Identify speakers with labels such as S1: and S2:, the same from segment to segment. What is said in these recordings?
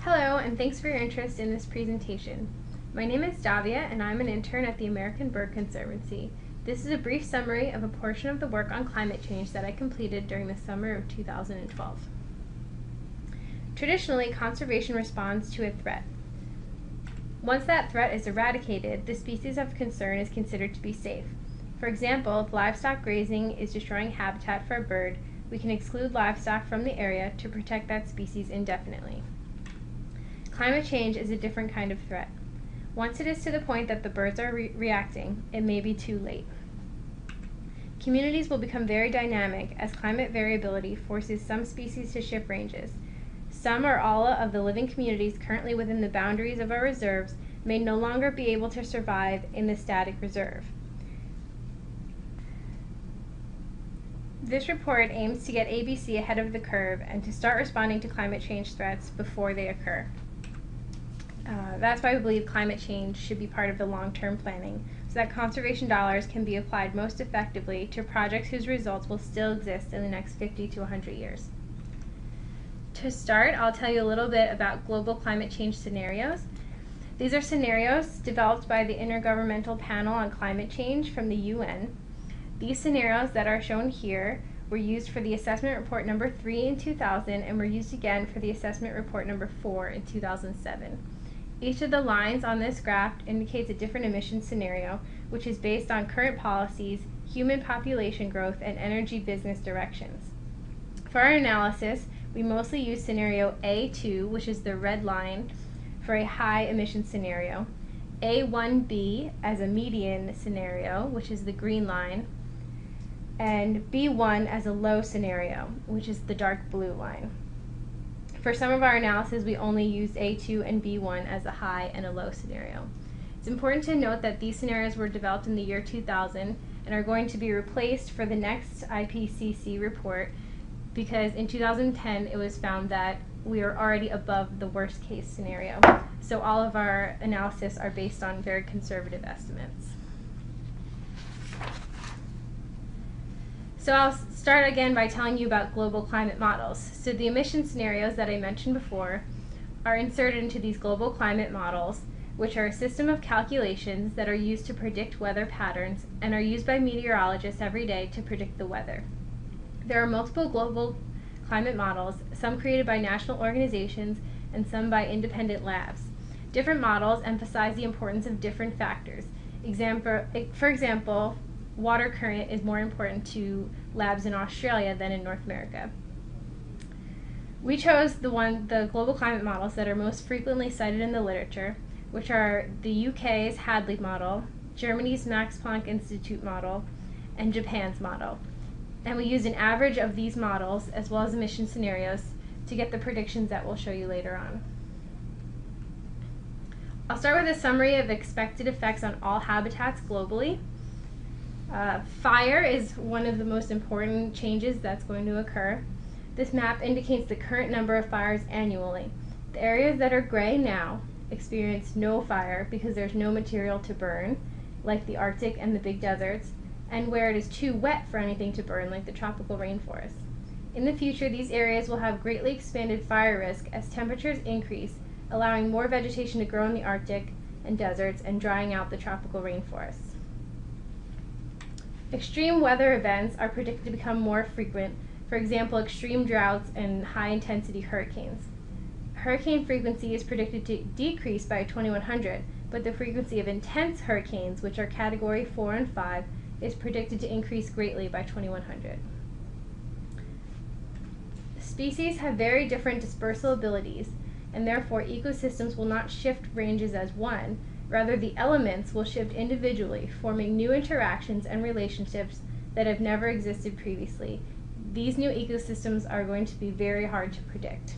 S1: Hello, and thanks for your interest in this presentation. My name is Davia, and I'm an intern at the American Bird Conservancy. This is a brief summary of a portion of the work on climate change that I completed during the summer of 2012. Traditionally, conservation responds to a threat. Once that threat is eradicated, the species of concern is considered to be safe. For example, if livestock grazing is destroying habitat for a bird, we can exclude livestock from the area to protect that species indefinitely. Climate change is a different kind of threat. Once it is to the point that the birds are reacting, it may be too late. Communities will become very dynamic as climate variability forces some species to shift ranges. Some or all of the living communities currently within the boundaries of our reserves may no longer be able to survive in the static reserve. This report aims to get ABC ahead of the curve and to start responding to climate change threats before they occur. That's why we believe climate change should be part of the long-term planning, so that conservation dollars can be applied most effectively to projects whose results will still exist in the next 50 to 100 years. To start, I'll tell you a little bit about global climate change scenarios. These are scenarios developed by the Intergovernmental Panel on Climate Change from the UN. These scenarios that are shown here were used for the assessment report number 3 in 2000 and were used again for the assessment report number 4 in 2007. Each of the lines on this graph indicates a different emission scenario, which is based on current policies, human population growth, and energy business directions. For our analysis, we mostly use scenario A2, which is the red line, for a high emission scenario, A1B as a median scenario, which is the green line, and B1 as a low scenario, which is the dark blue line. For some of our analysis, we only used A2 and B1 as a high and a low scenario. It's important to note that these scenarios were developed in the year 2000 and are going to be replaced for the next IPCC report because in 2010 it was found that we are already above the worst case scenario. So all of our analysis are based on very conservative estimates. So I'll start again by telling you about global climate models. So the emission scenarios that I mentioned before are inserted into these global climate models, which are a system of calculations that are used to predict weather patterns and are used by meteorologists every day to predict the weather. There are multiple global climate models, some created by national organizations and some by independent labs. Different models emphasize the importance of different factors. For example, water current is more important to labs in Australia than in North America. We chose the global climate models that are most frequently cited in the literature, which are the UK's Hadley model, Germany's Max Planck Institute model, and Japan's model. And we used an average of these models as well as emission scenarios to get the predictions that we'll show you later on. I'll start with a summary of expected effects on all habitats globally. Fire is one of the most important changes that's going to occur. This map indicates the current number of fires annually. The areas that are gray now experience no fire because there's no material to burn, like the Arctic and the big deserts, and where it is too wet for anything to burn, like the tropical rainforest. In the future, these areas will have greatly expanded fire risk as temperatures increase, allowing more vegetation to grow in the Arctic and deserts and drying out the tropical rainforests. Extreme weather events are predicted to become more frequent, for example, extreme droughts and high-intensity hurricanes. Hurricane frequency is predicted to decrease by 2100, but the frequency of intense hurricanes, which are Category 4 and 5, is predicted to increase greatly by 2100. Species have very different dispersal abilities, and therefore ecosystems will not shift ranges as one. Rather, the elements will shift individually, forming new interactions and relationships that have never existed previously. These new ecosystems are going to be very hard to predict.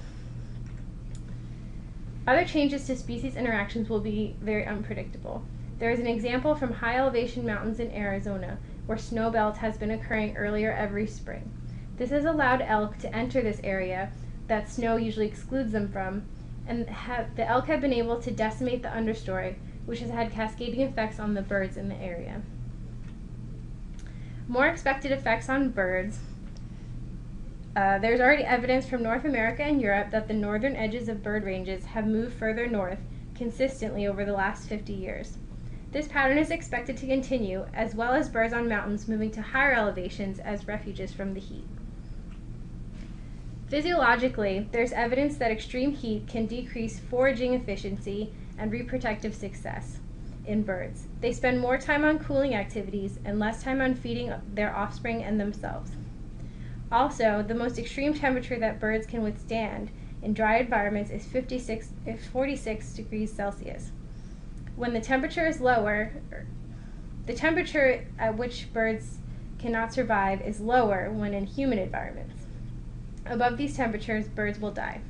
S1: Other changes to species interactions will be very unpredictable. There is an example from high elevation mountains in Arizona, where snowmelt has been occurring earlier every spring. This has allowed elk to enter this area that snow usually excludes them from, and the elk have been able to decimate the understory, which has had cascading effects on the birds in the area. More expected effects on birds There's already evidence from North America and Europe that the northern edges of bird ranges have moved further north consistently over the last 50 years. This pattern is expected to continue, as well as birds on mountains moving to higher elevations as refuges from the heat. Physiologically, there's evidence that extreme heat can decrease foraging efficiency and reproductive success in birds. They spend more time on cooling activities and less time on feeding their offspring and themselves. Also, the most extreme temperature that birds can withstand in dry environments is 46 degrees Celsius. When the temperature is lower, the temperature at which birds cannot survive is lower when in humid environments. Above these temperatures, birds will die.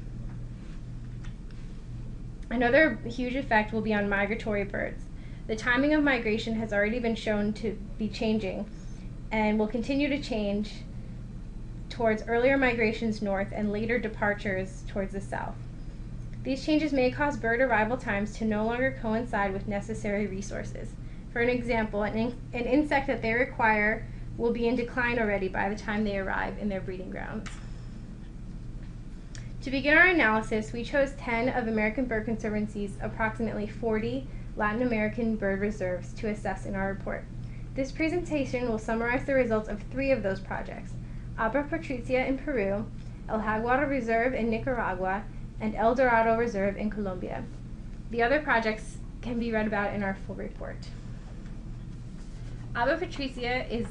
S1: Another huge effect will be on migratory birds. The timing of migration has already been shown to be changing and will continue to change towards earlier migrations north and later departures towards the south. These changes may cause bird arrival times to no longer coincide with necessary resources. For an example, an insect that they require will be in decline already by the time they arrive in their breeding grounds. To begin our analysis, we chose 10 of American Bird Conservancy's approximately 40 Latin American bird reserves to assess in our report. This presentation will summarize the results of 3 of those projects: Abra Patricia in Peru, El Jaguar Reserve in Nicaragua, and El Dorado Reserve in Colombia. The other projects can be read about in our full report. Abra Patricia is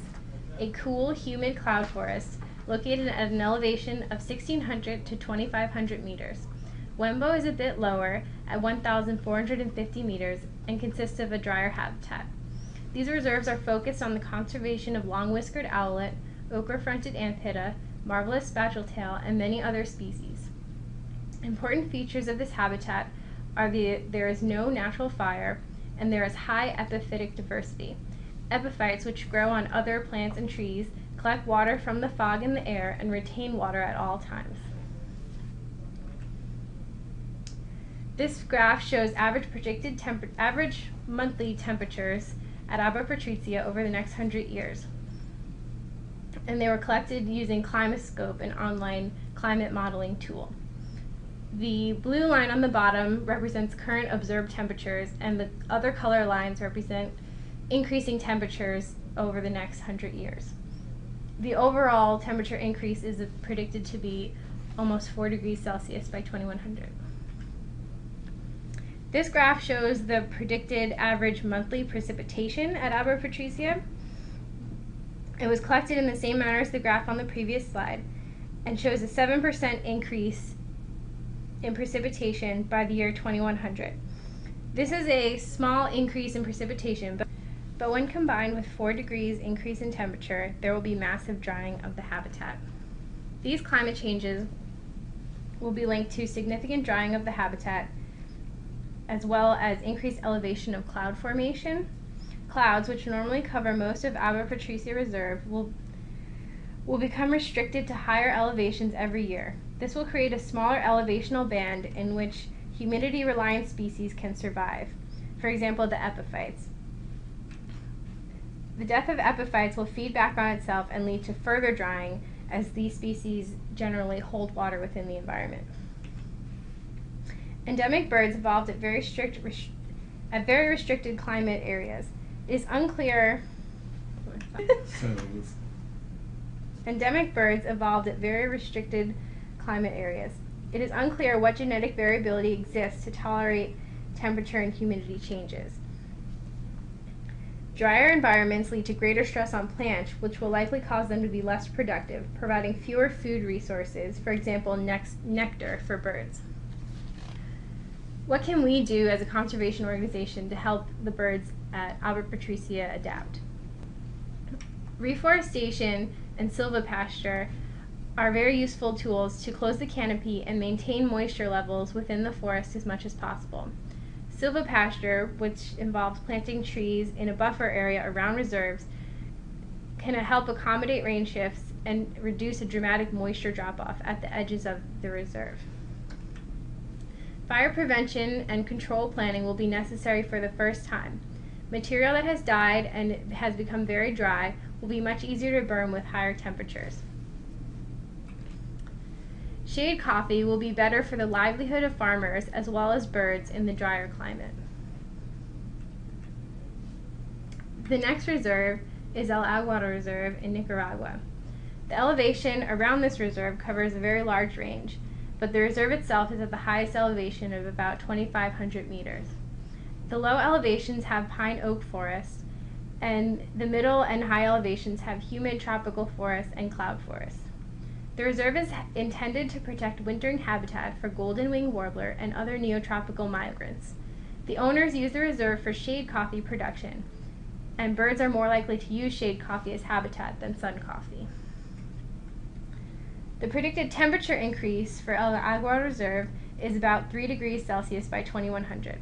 S1: a cool, humid cloud forest located at an elevation of 1,600 to 2,500 meters. Huembo is a bit lower at 1,450 meters and consists of a drier habitat. These reserves are focused on the conservation of long-whiskered owlet, ochre-fronted anthitta, marvelous spatuletail, and many other species. Important features of this habitat are there is no natural fire and there is high epiphytic diversity. Epiphytes, which grow on other plants and trees, collect water from the fog in the air and retain water at all times. This graph shows average monthly temperatures at Abra Patricia over the next 100 years. And they were collected using Climascope, an online climate modeling tool. The blue line on the bottom represents current observed temperatures, and the other color lines represent increasing temperatures over the next 100 years. The overall temperature increase is predicted to be almost 4 degrees Celsius by 2100. This graph shows the predicted average monthly precipitation at Abra Patricia. It was collected in the same manner as the graph on the previous slide and shows a 7% increase in precipitation by the year 2100. This is a small increase in precipitation, but when combined with 4 degrees increase in temperature, there will be massive drying of the habitat. These climate changes will be linked to significant drying of the habitat, as well as increased elevation of cloud formation. Clouds, which normally cover most of Abra Patricia Reserve, will become restricted to higher elevations every year. This will create a smaller elevational band in which humidity-reliant species can survive. For example, the epiphytes. The death of epiphytes will feed back on itself and lead to further drying, as these species generally hold water within the environment. Endemic birds evolved at very restricted climate areas. It is unclear. Endemic birds evolved at very restricted climate areas. It is unclear what genetic variability exists to tolerate temperature and humidity changes. Drier environments lead to greater stress on plants, which will likely cause them to be less productive, providing fewer food resources, for example, nectar for birds. What can we do as a conservation organization to help the birds at Abra Patricia adapt? Reforestation and silvopasture are very useful tools to close the canopy and maintain moisture levels within the forest as much as possible. Silvopasture, which involves planting trees in a buffer area around reserves, can help accommodate rain shifts and reduce a dramatic moisture drop-off at the edges of the reserve. Fire prevention and control planning will be necessary for the first time. Material that has died and has become very dry will be much easier to burn with higher temperatures. shade coffee will be better for the livelihood of farmers as well as birds in the drier climate. The next reserve is El Jaguar Reserve in Nicaragua. The elevation around this reserve covers a very large range, but the reserve itself is at the highest elevation of about 2,500 meters. The low elevations have pine oak forests, and the middle and high elevations have humid tropical forests and cloud forests. The reserve is intended to protect wintering habitat for golden-winged warbler and other neotropical migrants. The owners use the reserve for shade coffee production, and birds are more likely to use shade coffee as habitat than sun coffee. The predicted temperature increase for El Jaguar Reserve is about 3 degrees Celsius by 2100.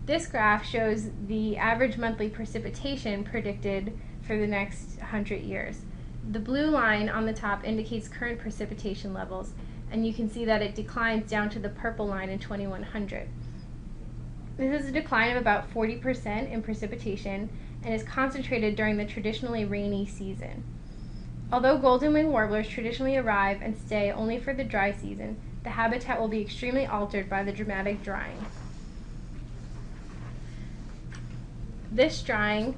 S1: This graph shows the average monthly precipitation predicted for the next 100 years. The blue line on the top indicates current precipitation levels, and you can see that it declines down to the purple line in 2100. This is a decline of about 40% in precipitation and is concentrated during the traditionally rainy season. Although golden-winged warblers traditionally arrive and stay only for the dry season, the habitat will be extremely altered by the dramatic drying. This drying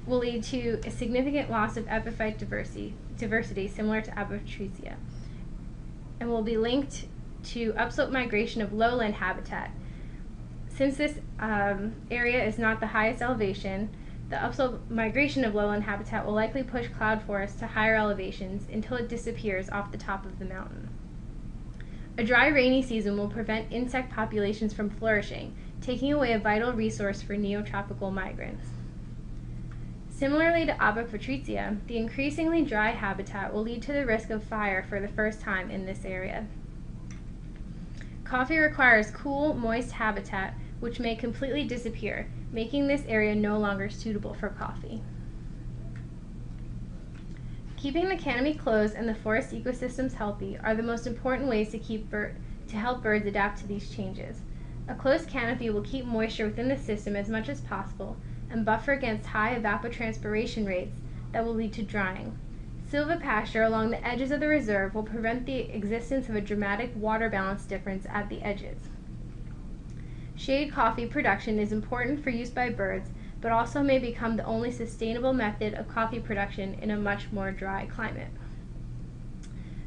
S1: will lead to a significant loss of epiphyte diversity similar to Abra Patricia, and will be linked to upslope migration of lowland habitat. Since this area is not the highest elevation, the upslope migration of lowland habitat will likely push cloud forests to higher elevations until it disappears off the top of the mountain. A dry, rainy season will prevent insect populations from flourishing, taking away a vital resource for neotropical migrants. Similarly to Abra Patricia, the increasingly dry habitat will lead to the risk of fire for the first time in this area. Coffee requires cool, moist habitat, which may completely disappear, making this area no longer suitable for coffee. Keeping the canopy closed and the forest ecosystems healthy are the most important ways to help birds adapt to these changes. A closed canopy will keep moisture within the system as much as possible and buffer against high evapotranspiration rates that will lead to drying. Silvopasture along the edges of the reserve will prevent the existence of a dramatic water balance difference at the edges. Shade coffee production is important for use by birds, but also may become the only sustainable method of coffee production in a much more dry climate.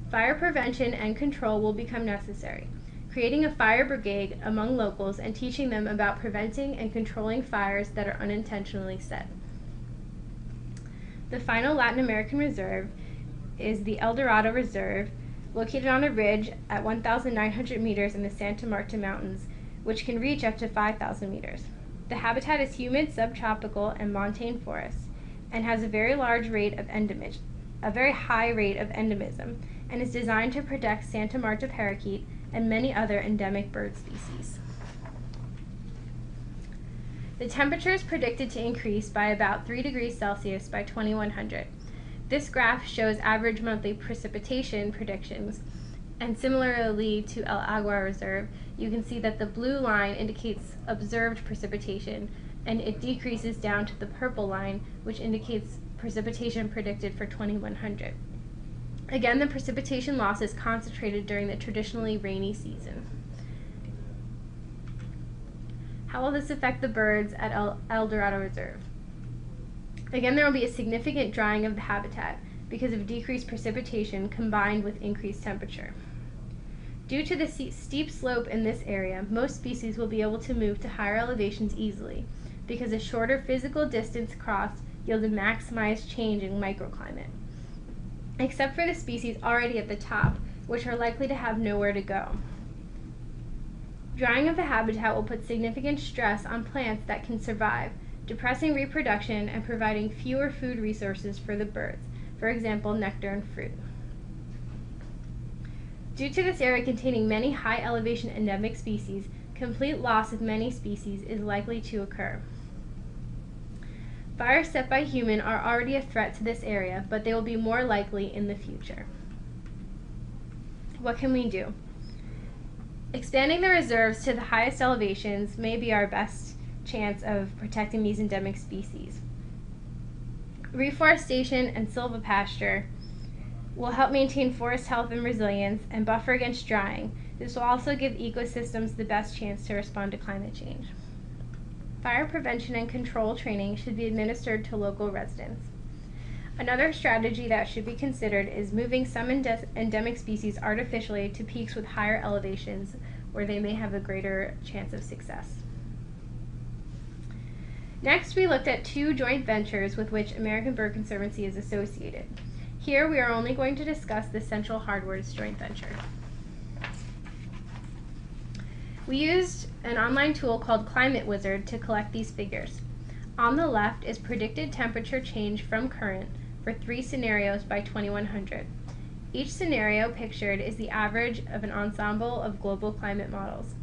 S1: Fire prevention and control will become necessary, creating a fire brigade among locals and teaching them about preventing and controlling fires that are unintentionally set. The final Latin American reserve is the El Dorado Reserve, located on a ridge at 1,900 meters in the Santa Marta Mountains, which can reach up to 5,000 meters. The habitat is humid, subtropical, and montane forests, and has a very high rate of endemism, and is designed to protect Santa Marta parakeet and many other endemic bird species. The temperature is predicted to increase by about 3 degrees Celsius by 2100. This graph shows average monthly precipitation predictions, and similarly to El Jaguar Reserve, you can see that the blue line indicates observed precipitation, and it decreases down to the purple line, which indicates precipitation predicted for 2100. Again, the precipitation loss is concentrated during the traditionally rainy season. How will this affect the birds at El Dorado Reserve? Again, there will be a significant drying of the habitat because of decreased precipitation combined with increased temperature. Due to the steep slope in this area, most species will be able to move to higher elevations easily because a shorter physical distance crossed yields a maximized change in microclimate, except for the species already at the top, which are likely to have nowhere to go. Drying of the habitat will put significant stress on plants that can survive, depressing reproduction and providing fewer food resources for the birds, for example, nectar and fruit. Due to this area containing many high elevation endemic species, complete loss of many species is likely to occur. Fires set by humans are already a threat to this area, but they will be more likely in the future. What can we do? Expanding the reserves to the highest elevations may be our best chance of protecting these endemic species. Reforestation and silvopasture will help maintain forest health and resilience and buffer against drying. This will also give ecosystems the best chance to respond to climate change. Fire prevention and control training should be administered to local residents. Another strategy that should be considered is moving some endemic species artificially to peaks with higher elevations where they may have a greater chance of success. Next, we looked at 2 joint ventures with which American Bird Conservancy is associated. Here, we are only going to discuss the Central Hardwoods joint venture. We used an online tool called Climate Wizard to collect these figures. On the left is predicted temperature change from current for 3 scenarios by 2100. Each scenario pictured is the average of an ensemble of global climate models.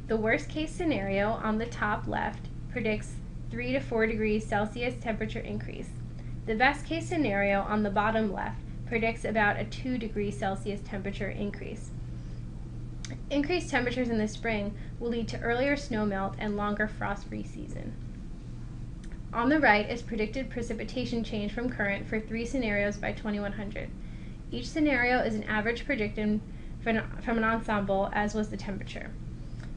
S1: The worst case scenario on the top left predicts 3 to 4 degrees Celsius temperature increase. The best case scenario on the bottom left predicts about a 2 degrees Celsius temperature increase. Increased temperatures in the spring will lead to earlier snowmelt and longer frost-free season. On the right is predicted precipitation change from current for 3 scenarios by 2100. Each scenario is an average predicted from an ensemble, as was the temperature.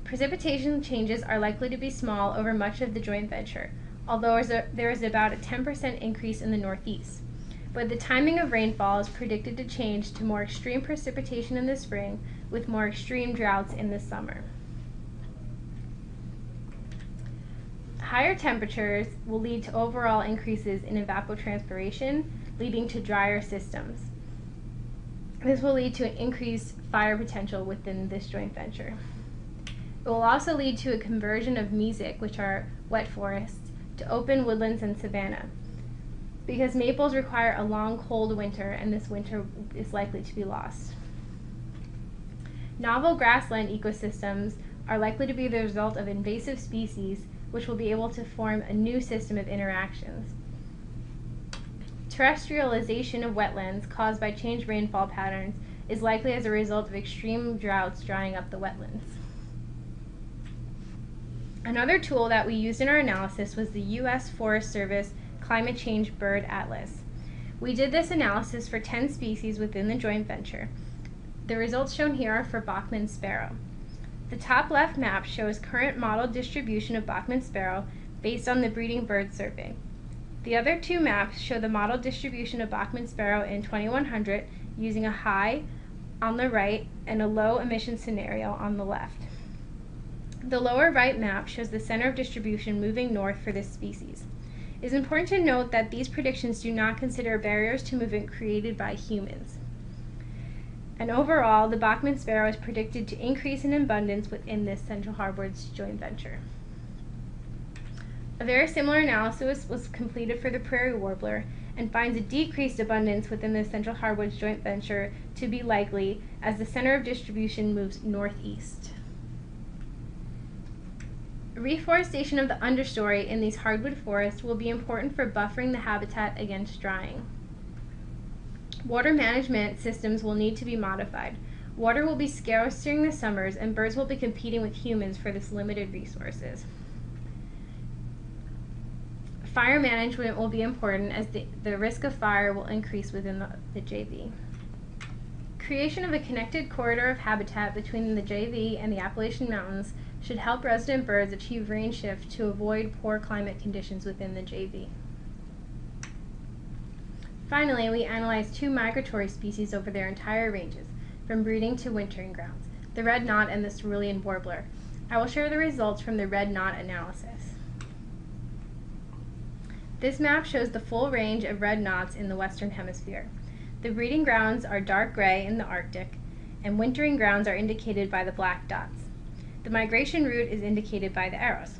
S1: Precipitation changes are likely to be small over much of the joint venture, although there is about a 10% increase in the northeast. But the timing of rainfall is predicted to change to more extreme precipitation in the spring, with more extreme droughts in the summer. Higher temperatures will lead to overall increases in evapotranspiration, leading to drier systems. This will lead to an increased fire potential within this joint venture. It will also lead to a conversion of mesic, which are wet forests, to open woodlands and savanna, because maples require a long, cold winter, and this winter is likely to be lost. Novel grassland ecosystems are likely to be the result of invasive species, which will be able to form a new system of interactions. Terrestrialization of wetlands caused by changed rainfall patterns is likely as a result of extreme droughts drying up the wetlands. Another tool that we used in our analysis was the U.S. Forest Service Climate Change Bird Atlas. We did this analysis for 10 species within the joint venture. The results shown here are for Bachman sparrow. The top left map shows current model distribution of Bachman sparrow based on the breeding bird survey. The other 2 maps show the model distribution of Bachman sparrow in 2100 using a high on the right and a low emission scenario on the left. The lower right map shows the center of distribution moving north for this species. It is important to note that these predictions do not consider barriers to movement created by humans. And overall, the Bachman sparrow is predicted to increase in abundance within this Central Hardwoods joint venture. A very similar analysis was completed for the prairie warbler and finds a decreased abundance within the Central Hardwoods joint venture to be likely as the center of distribution moves northeast. Reforestation of the understory in these hardwood forests will be important for buffering the habitat against drying. Water management systems will need to be modified. Water will be scarce during the summers, and birds will be competing with humans for this limited resources. Fire management will be important as the risk of fire will increase within the JV. Creation of a connected corridor of habitat between the JV and the Appalachian Mountains should help resident birds achieve range shift to avoid poor climate conditions within the JV. Finally, we analyzed 2 migratory species over their entire ranges, from breeding to wintering grounds, the red knot and the cerulean warbler. I will share the results from the red knot analysis. This map shows the full range of red knots in the Western Hemisphere. The breeding grounds are dark gray in the Arctic, and wintering grounds are indicated by the black dots. The migration route is indicated by the arrows.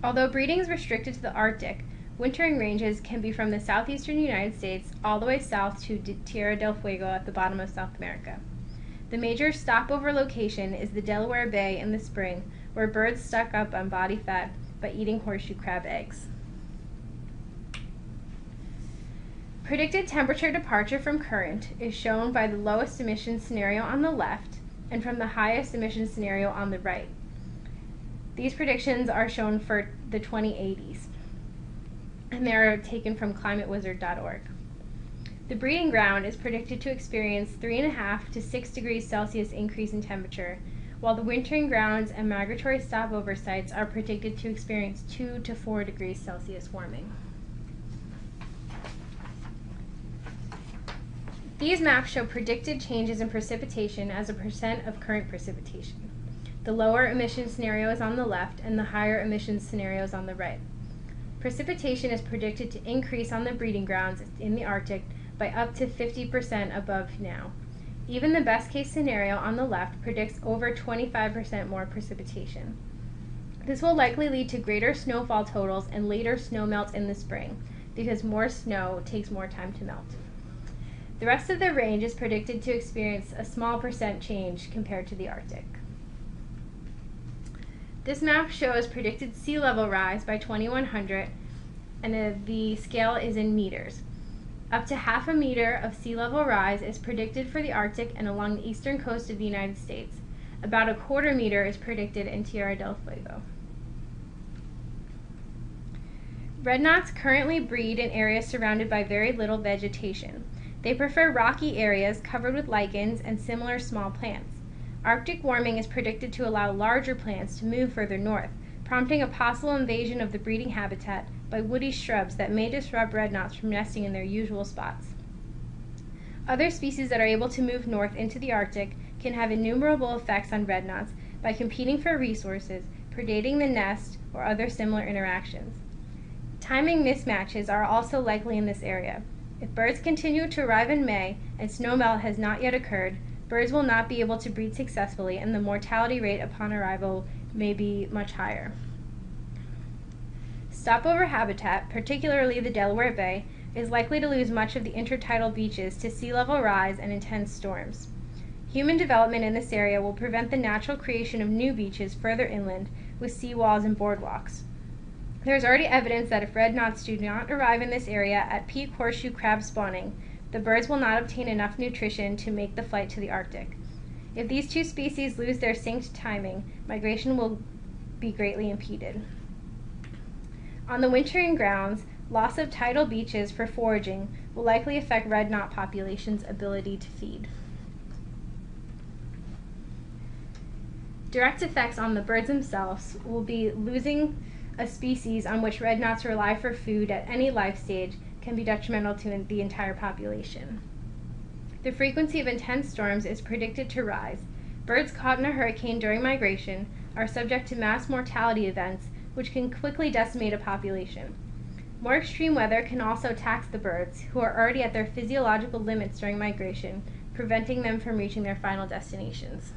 S1: Although breeding is restricted to the Arctic, wintering ranges can be from the southeastern United States all the way south to Tierra del Fuego at the bottom of South America. The major stopover location is the Delaware Bay in the spring, where birds stock up on body fat by eating horseshoe crab eggs. Predicted temperature departure from current is shown by the lowest emission scenario on the left and from the highest emission scenario on the right. These predictions are shown for the 2080s, and they are taken from climatewizard.org. The breeding ground is predicted to experience 3.5 to 6 degrees Celsius increase in temperature, while the wintering grounds and migratory stopover sites are predicted to experience 2 to 4 degrees Celsius warming. These maps show predicted changes in precipitation as a percent of current precipitation. The lower emission scenario is on the left and the higher emission scenario is on the right. Precipitation is predicted to increase on the breeding grounds in the Arctic by up to 50% above now. Even the best case scenario on the left predicts over 25% more precipitation. This will likely lead to greater snowfall totals and later snowmelts in the spring, because more snow takes more time to melt. The rest of the range is predicted to experience a small percent change compared to the Arctic. This map shows predicted sea level rise by 2100, and the scale is in meters. Up to 0.5 meter of sea level rise is predicted for the Arctic and along the eastern coast of the United States. About 1/4 meter is predicted in Tierra del Fuego. Red knots currently breed in areas surrounded by very little vegetation. They prefer rocky areas covered with lichens and similar small plants. Arctic warming is predicted to allow larger plants to move further north, prompting a possible invasion of the breeding habitat by woody shrubs that may disrupt red knots from nesting in their usual spots. Other species that are able to move north into the Arctic can have innumerable effects on red knots by competing for resources, predating the nest, or other similar interactions. Timing mismatches are also likely in this area. If birds continue to arrive in May and snowmelt has not yet occurred, birds will not be able to breed successfully and the mortality rate upon arrival may be much higher. Stopover habitat, particularly the Delaware Bay, is likely to lose much of the intertidal beaches to sea level rise and intense storms. Human development in this area will prevent the natural creation of new beaches further inland with seawalls and boardwalks. There is already evidence that if red knots do not arrive in this area at peak horseshoe crab spawning, the birds will not obtain enough nutrition to make the flight to the Arctic. If these two species lose their synced timing, migration will be greatly impeded. On the wintering grounds, loss of tidal beaches for foraging will likely affect red knot populations' ability to feed. Direct effects on the birds themselves will be losing a species on which red knots rely for food at any life stage can be detrimental to the entire population. The frequency of intense storms is predicted to rise. Birds caught in a hurricane during migration are subject to mass mortality events which can quickly decimate a population. More extreme weather can also tax the birds, who are already at their physiological limits during migration, preventing them from reaching their final destinations.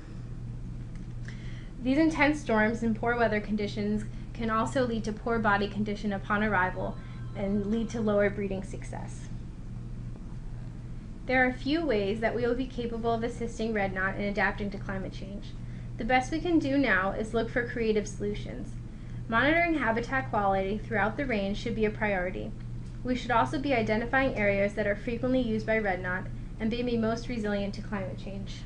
S1: These intense storms and poor weather conditions can also lead to poor body condition upon arrival and lead to lower breeding success. There are a few ways that we will be capable of assisting red knot in adapting to climate change. The best we can do now is look for creative solutions. Monitoring habitat quality throughout the range should be a priority. We should also be identifying areas that are frequently used by red knot and may be most resilient to climate change.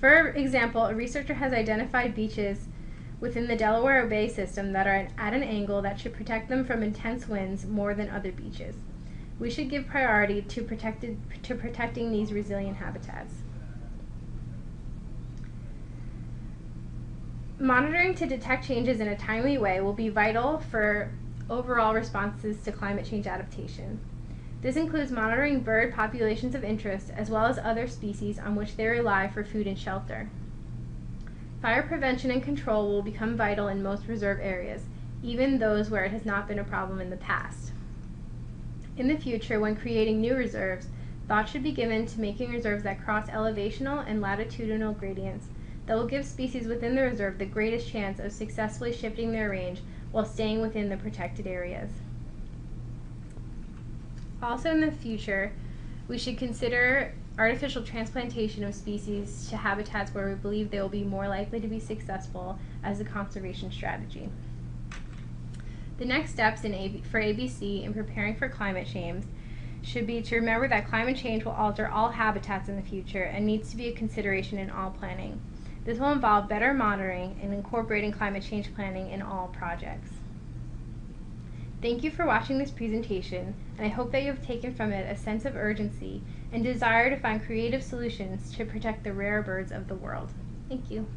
S1: For example, a researcher has identified beaches within the Delaware Bay system that are at an angle that should protect them from intense winds more than other beaches. We should give priority to protecting these resilient habitats. Monitoring to detect changes in a timely way will be vital for overall responses to climate change adaptation. This includes monitoring bird populations of interest as well as other species on which they rely for food and shelter. Fire prevention and control will become vital in most reserve areas, even those where it has not been a problem in the past. In the future, when creating new reserves, thought should be given to making reserves that cross elevational and latitudinal gradients that will give species within the reserve the greatest chance of successfully shifting their range while staying within the protected areas. Also in the future, we should consider artificial transplantation of species to habitats where we believe they will be more likely to be successful as a conservation strategy. The next steps for ABC in preparing for climate change should be to remember that climate change will alter all habitats in the future and needs to be a consideration in all planning. This will involve better monitoring and incorporating climate change planning in all projects. Thank you for watching this presentation, and I hope that you have taken from it a sense of urgency and desire to find creative solutions to protect the rare birds of the world. Thank you.